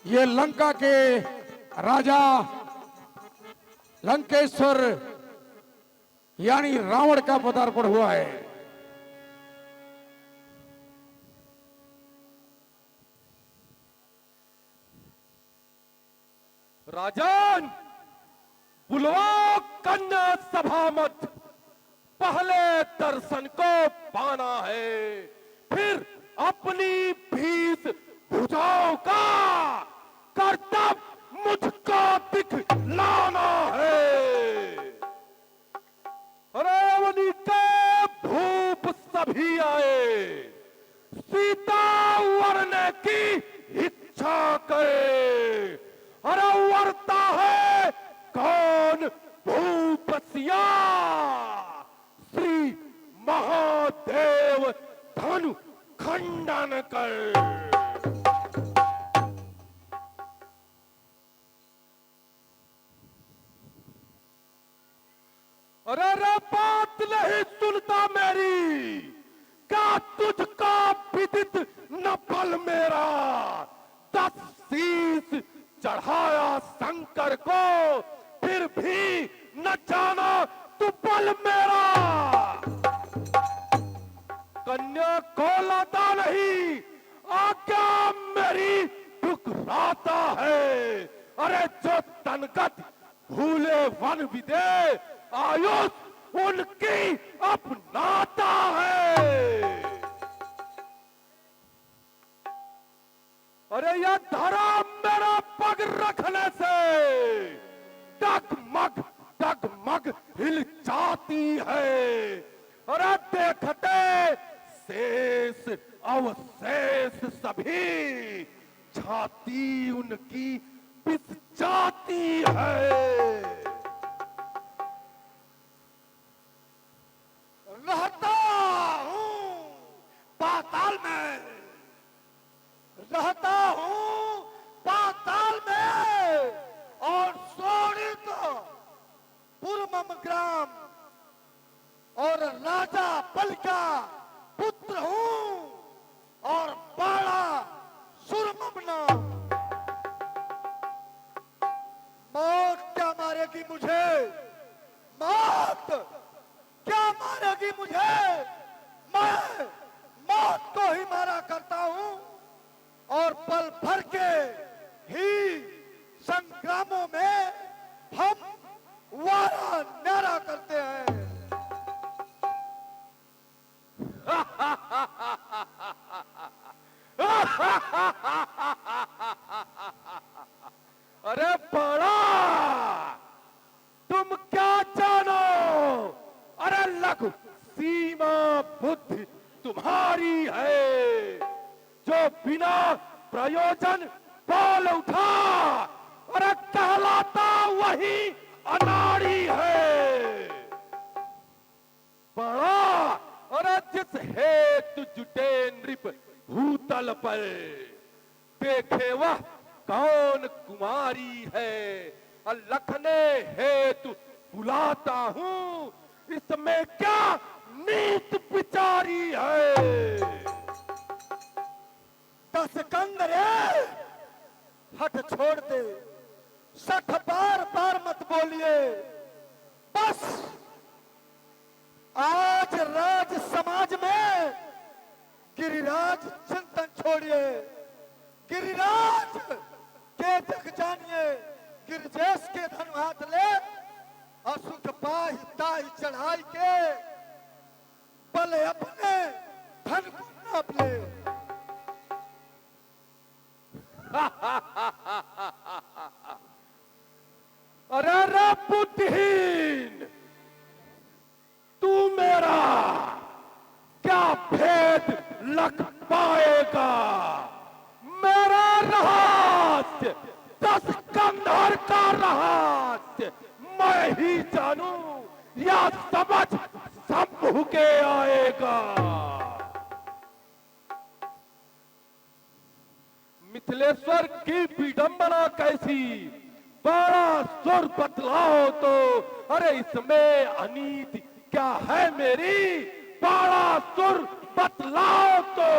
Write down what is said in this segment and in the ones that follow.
ये लंका के राजा लंकेश्वर यानी रावण का पदार्पण हुआ है। राजन, बुलवा कन्या सभा मत। पहले दर्शन को पाना है, फिर अपनी भीष भुजाओं का कर्तव्य मुझको दिखलाना है। रावणी के भूप सभी आए, सीता वरने की इच्छा करे। अरे वरता है कौन भूपसिया? श्री महादेव धनु खंडन कर। अरे रे बात नहीं सुनता मेरी, क्या तुझको विदित न बल मेरा? 10 शीश चढ़ाया शंकर को, फिर भी न जाना तू बल मेरा। कन्या को लाता नहीं, आज्ञा मेरी ठुकराता है। अरे जो तनगत भूले वन विदे, आयुष उनकी अपनाता है। अरे यह धरा मेरा पग रखने से डगमग डगमग हिल जाती है। अरे देखते शेष अवशेष सभी छाती उनकी पिस जाती है। रहता हूं पाताल में, रहता हूं पाताल में, और शोणित पुरमम ग्राम और राजा बल का पुत्र हूं, और बड़ा सुरमम नाम। मौत क्या मारेगी मुझे? मौत क्या मारेगी मुझे? मैं मौत को ही मारा करता हूं, और पल भर के ही संग्रामों में हम वारा न्यारा करते हैं। अरे बड़ा, तुम क्या जानो? अरे लघु सीमा बुद्धि तुम्हारी है, जो बिना प्रयोजन बोल उठा। अरे कहलाता वही अनाड़ी है। बड़ा, अरे जिस हेतु जुटे नृप भूतल पर, देखे वह कौन कुमारी है। लखने हेतु बुलाता हूं, इसमें क्या नीत विचारी है। 10 कंदरे हट छोड़ दे, 60 बार बार मत बोलिए। बस आज राज समाज में गिरिराज चिंतन छोड़िए। गिरिराज के जग जानिए, गिरजेश के धन हाथ ले, असुख पाही ताही चढ़ाई के, बल अपने धन को नाप ले। अरे रे बुद्धिहीन, तू मेरा क्या भेद लग पाएगा? मेरा रहस्य 10 कंधर का रहस्य मैं ही जानू, या समझ शंभु के आएगा। मिथिलेश्वर की विडंबना कैसी? बड़ा सुर बतलाओ तो। अरे इसमें अनीति क्या है मेरी? बड़ा सुर बतलाओ तो।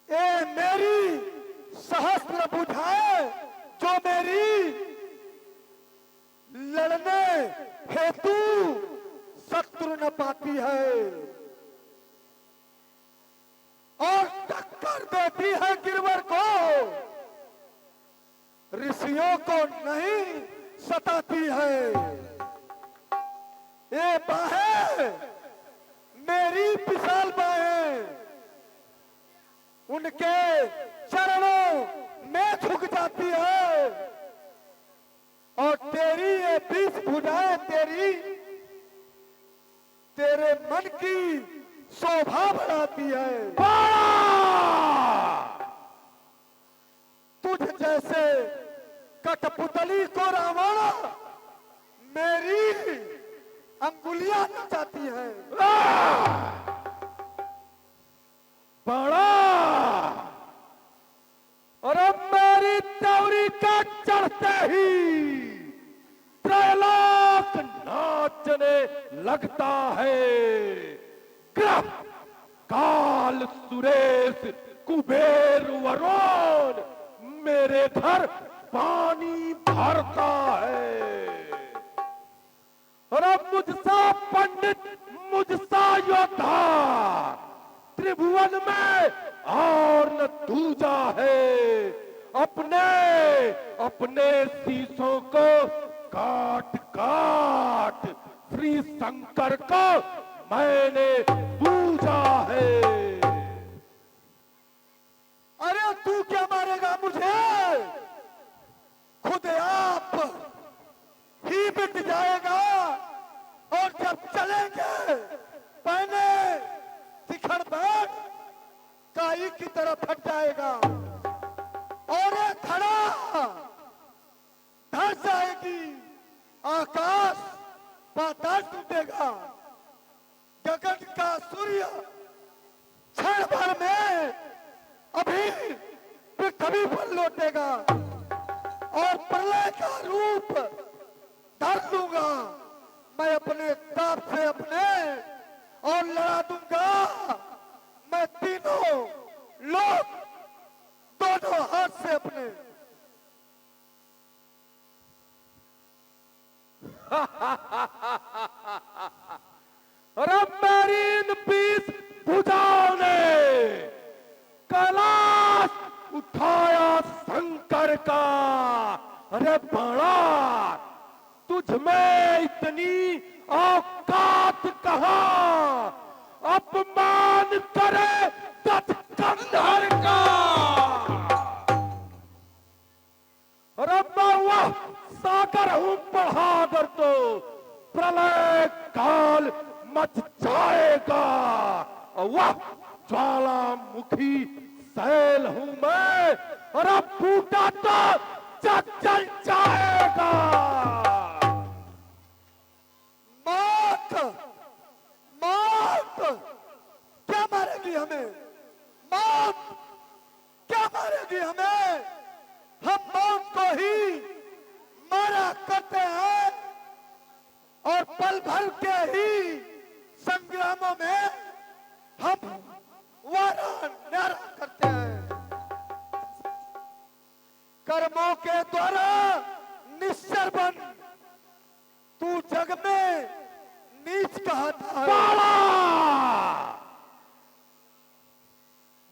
ए मेरी सहस्त्र बुझाए जो मेरी लड़ने हेतु शत्रु न पाती है और टक्कर देती है गिरवर को, ऋषियों को नहीं सताती है। ये बाहें मेरी विशाल बाहें उनके चरणों में झुक जाती है और तेरी ये 20 भुजाएं तेरे मन की शोभा बढ़ाती है। तुझ जैसे कठपुतली को रावण मेरी अंगुलियां नचाती है। बड़ा और अब मेरी त्योरी का चढ़ते ही त्रैलोक नाचने लगता है। ग्रह काल सुरेश कुबेर वरुण मेरे घर पानी भरता है और अब मुझसा पंडित मुझसा योद्धा त्रिभुवन में और न दूजा है। अपने अपने शीशों को काट काट श्री शंकर को मैंने पूजा है। अरे तू क्या मारेगा मुझे? खुद आप ही मिट जाएगा और जब चलेंगे पहले शिखर बैठ काई की तरफ हट जाएगा और ये धड़ा धस जाएगी। आकाश पाताल टूटेगा, गगन का सूर्य क्षण भर में अभी पृथ्वी पर लौटेगा और प्रलय का रूप धर लूंगा मैं अपने ताप से अपने और लड़ा दूंगा मैं तीनों लोग दोनों हाथ से अपने। और अब मेरी इन 20 भुजाओं ने कैलाश उठाया शंकर का। अरे बड़ा तुझ में इतनी औकात कहां, अपमान करे दत्त कंधर का। अरे मैं वह सागर हूं पहाड़ तो प्रलय काल मच जाएगा और वह ज्वालामुखी सैल हूं मैं और अब फूटा तो जल जाएगा। मौत मौत क्या मारेगी हमें? मौत क्या मारेगी हमें? हम मौत को ही मारा करते हैं और पल भर के ही संग्रामों में हम वारा न्यारा करते हैं। कर्मों के द्वारा निश्चर बन तू जग में नीच कहता है।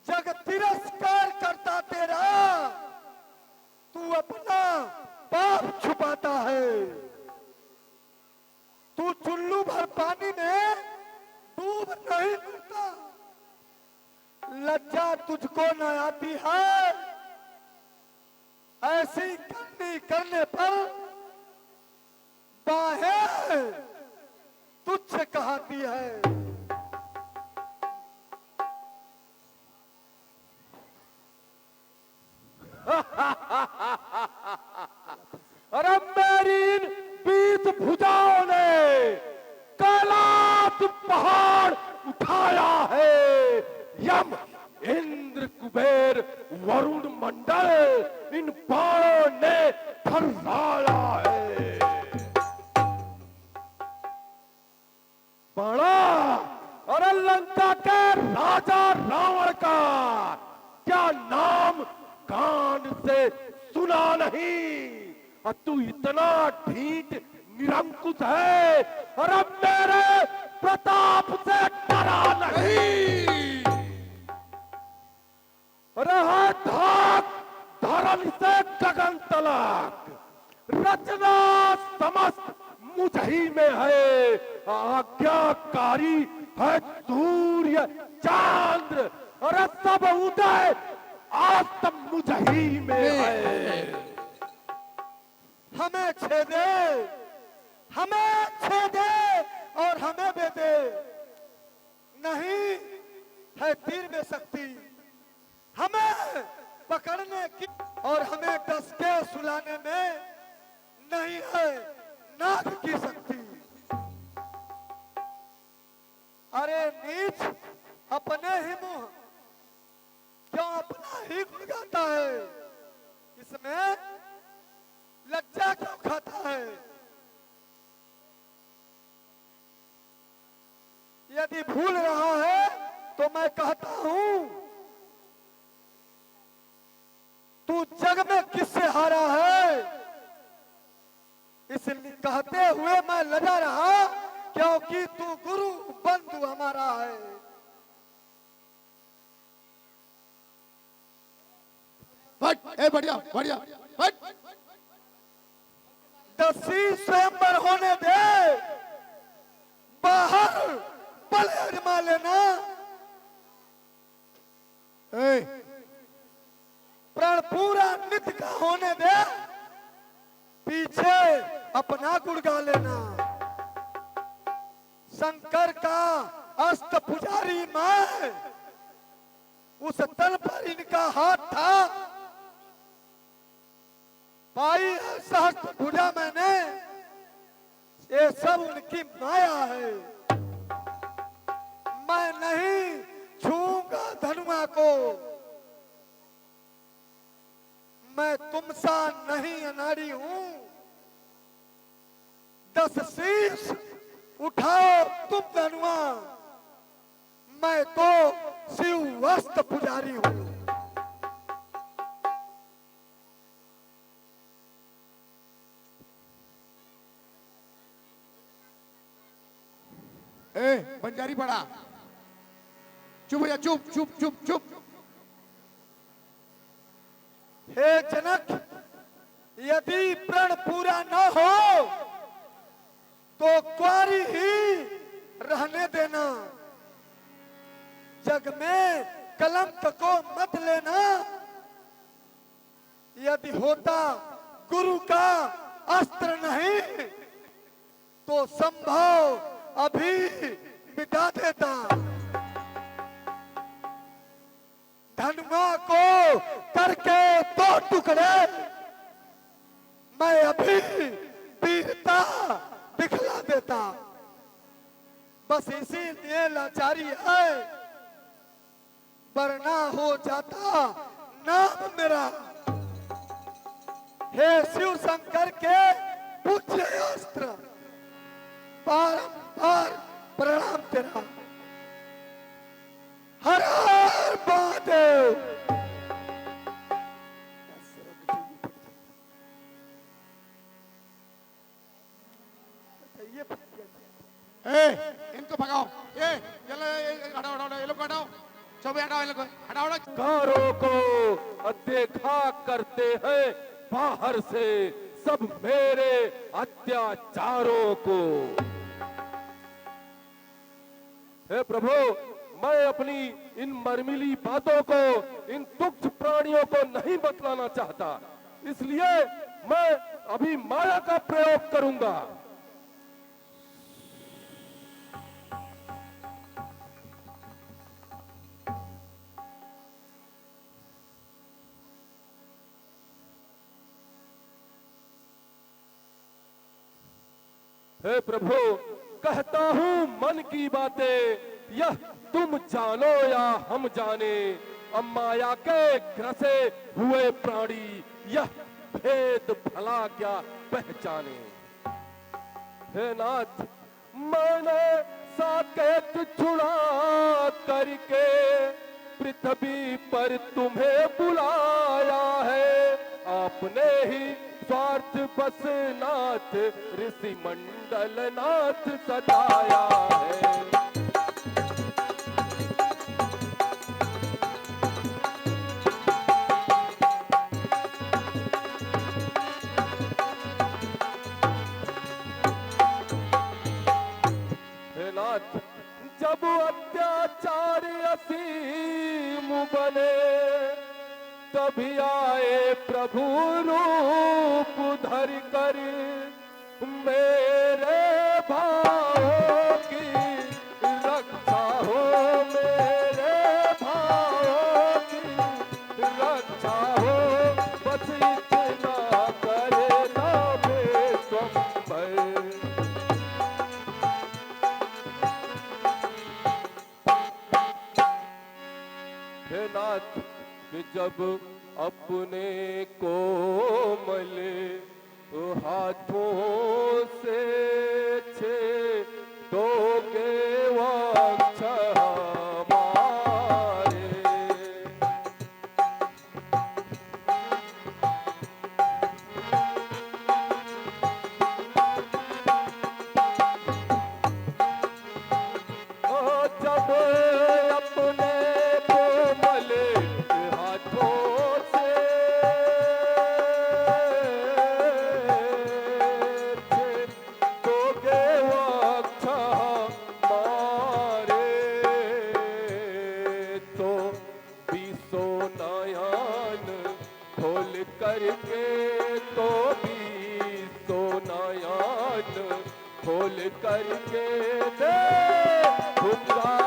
जग तिरस्कार करता तेरा तू अपना पाप छुपाता है। तू चुल्लू भर पानी में डूब नहीं मरता। लज्जा तुझको न आती है, ऐसी करनी करने पर बाहें तुझसे कहती है। अरे मेरी इन 20 भुजाओं ने कैलाश पहाड़ उठाया है। यम इंद्र कुबेर वरुण मंडल इन बाणों ने थर्राया है। बड़ा और लंका के राजा रावण का क्या नाम कान से सुना नहीं? और तू इतना ढीठ निरंकुश है और अब मेरे प्रताप से डरा नहीं। रहा धाक धर्म से गगन तलक, रचना समस्त मुझ ही में है, आज्ञाकारी है सूर्य चांद्र और सब उदय आज तक मुझ ही में है। हमें छेदे, हमें छेदे और हमें बेदे, नहीं है तीर में शक्ति हमें पकड़ने की और हमें डस के सुलाने में नहीं है नाग की शक्ति। अरे नीच, अपने ही मुंह क्यों अपना ही गुड़गाता है? इसमें लज्जा क्यों खाता है? यदि भूल रहा है तो मैं कहता हूं, तू जग में किससे हारा है? इसलिए कहते हुए मैं लजा रहा क्योंकि तू गुरु बंधु हमारा है। बढ़िया बढ़िया हट। दसी स्वयंवर होने दे, बाहर बल अजमा लेना। प्रण पूरा नित्य का होने दे, पीछे अपना गुड़ गा लेना। शंकर का अस्त पुजारी मैं, उस तल पर इनका हाथ था, पाई है सहस्त्र भुजा मैंने, ये सब उनकी माया है। मैं नहीं छूंगा धनुआ को, मैं तुम सा नहीं अनाड़ी हूं। 10 शीश उठाओ तुम धनुआ, मैं तो शिव वस्त पुजारी हूं। बंजारी पड़ा, चुप भैया, चुप चुप चुप चुप। हे जनक, यदि प्रण पूरा न हो तो क्वारी ही रहने देना। जग में कलंक को मत लेना। यदि होता गुरु का अस्त्र नहीं तो संभव अभी मिटा देता। धनुआ को करके 2 टुकड़े मैं अभी वीरता दिखला देता। बस इसीलिए लाचारी है, वरना हो जाता नाम मेरा। हे शिव शंकर के पूज्य अस्त्र, बारंबार प्रणाम तेरा। हर हर महादेव। इनको भगाओ, ये चलो हटाओ हटाओ, ये लोग हटाओ, सब हटाओ, ये लोग हटाओ। कारों को देखा करते हैं बाहर से सब मेरे अत्याचारों को। हे प्रभु, मैं अपनी इन मर्मिली बातों को इन तुच्छ प्राणियों को नहीं बतलाना चाहता, इसलिए मैं अभी माया का प्रयोग करूंगा। हे प्रभु, कहता हूं मन की बातें, यह तुम जानो या हम जाने। अब माया के ग्रसे हुए प्राणी यह भेद भला क्या पहचाने। हे नाथ, मैंने साकेत छुड़ा करके पृथ्वी पर तुम्हें बुलाया है, आपने ही स्वार्थ बस नाथ ऋषि मंडल नाथ सजाया है। हे नाथ, जब अत्याचार असीम बने, तभी आए प्रभु रूप धर कर, मेरे भावों की रक्षा हो, मेरे भावों की रक्षा हो, बस इतना करे ना बेस्वंबर। हे नाथ, कि जब अपने कोमल हाथों से छेदोगे वक्ष हमारे, जब अपने कोमल हाथों से छेदोगे वक्ष हमारे, तो बीसों नयन खोल करके, तो बीसों नयन खोल करके दे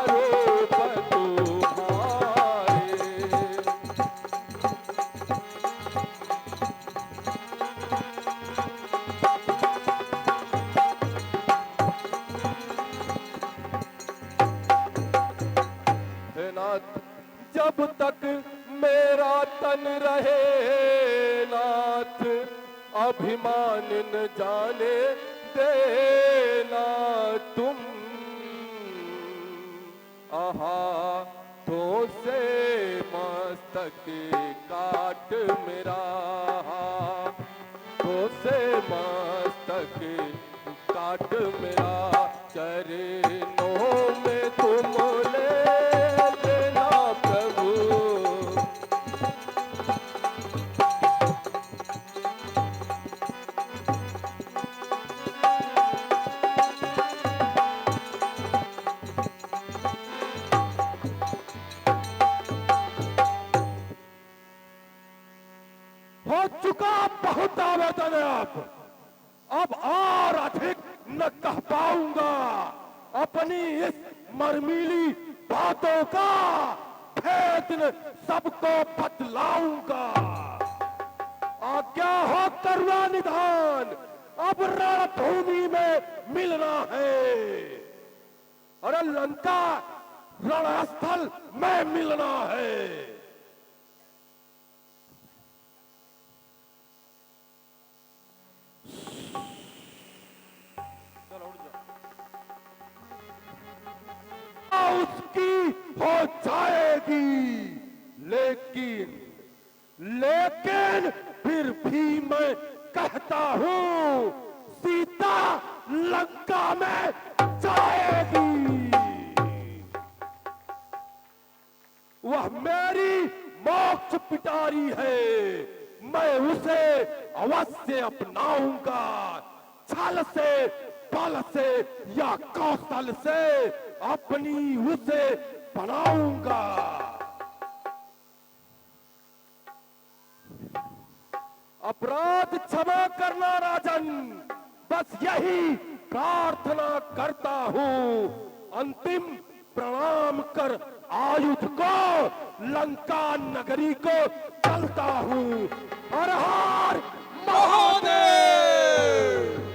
रूप तुम्हारे। हे नाथ, जब तक मेरा तन रहे नाथ, अभिमान न जाने देना तुम, हाथों से मस्तक काट मेरा, हाथों से मस्तक काट मेरा, चरणों में तुम ले लेना प्रभु। हो चुका बहुत आवेदन अब और अधिक न कह पाऊंगा। अपनी इस मरमीली बातों का भेद सबको बतलाऊंगा। आज्ञा हो करुणा निधान, अब रणभूमि में मिलना है। अरे लंका रणस्थल में मिलना है। उसकी हो जाएगी, लेकिन फिर भी मैं कहता हूं सीता लंका में जाएगी। वह मेरी मोक्ष पिटारी है, मैं उसे अवश्य अपनाऊंगा। छल से, बल से या कौशल से अपनी उसे बनाऊंगा। अपराध क्षमा करना राजन, बस यही प्रार्थना करता हूं। अंतिम प्रणाम कर आयुध को, लंका नगरी को चलता हूं। हर हर महादेव।